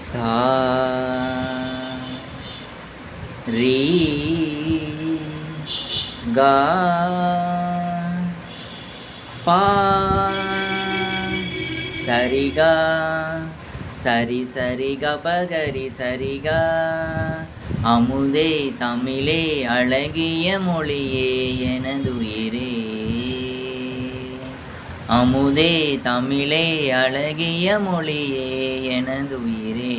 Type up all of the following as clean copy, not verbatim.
சா ரீ கா பா சரிகா சரி சரிக பகரி சரிகா அமுதே தமிழே அழகிய மொழியே எனதுயிரே அமுதே தமிழே அழகிய மொழியே எனதுயிரே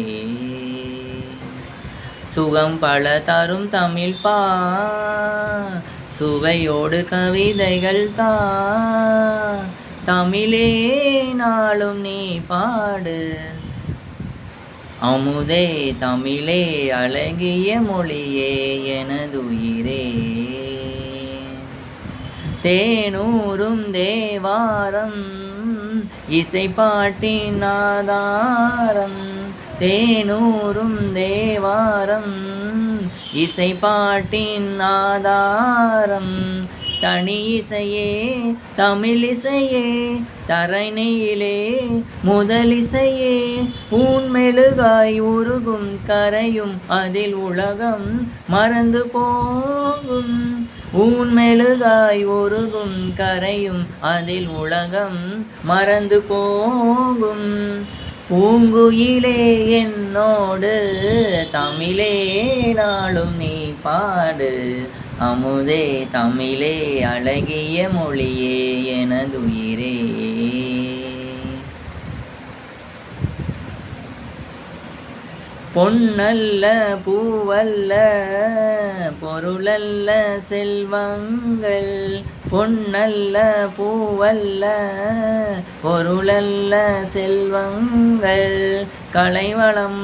சுகம் பல தரும் தமிழ் பா சுவையோடு கவிதைகள் தா தமிழே நாளும் நீ பாடு அமுதே தமிழே அழகிய மொழியே எனதுயிரே தேனூரும் தேவாரம் இசைப்பாட்டின் ஆதாரம் தேனூரும் தேவாரம் இசைப்பாட்டின் ஆதாரம் தனி இசையே தமிழிசையே தரணியிலே முதலிசையே ஊன்மெழுகாய் உருகும் கரையும் அதில் உலகம் மறந்து போகும் ஊன்மெழுகாய் உருகும் கரையும் அதில் உலகம் மறந்து போகும் பூங்குயிலே என்னோடு தமிழே நாளும் நீ பாடு அமுதே தமிழே அழகிய மொழியே எனதுயிரே பொன்னல்ல பூவல்ல பொருளல்ல செல்வங்கள் பொன்னல்ல பூவல்ல பொருளல்ல செல்வங்கள் கலைவளம்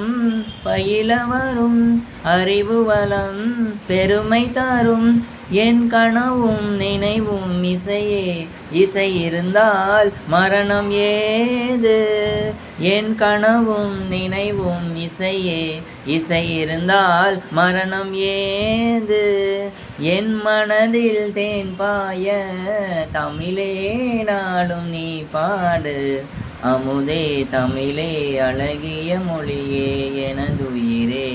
பயில வரும் அறிவு வளம் பெருமை தரும் என் கனவும் நினைவும் இசையே இசை இருந்தால் மரணம் ஏது என் கனவும் நினைவும் இசையே இசை இருந்தால் மரணம் ஏது என் மனதில் தேன் பாய தமிழே நாளும் நீ பாடு அமுதே தமிழே அழகிய மொழியே எனதுயிரே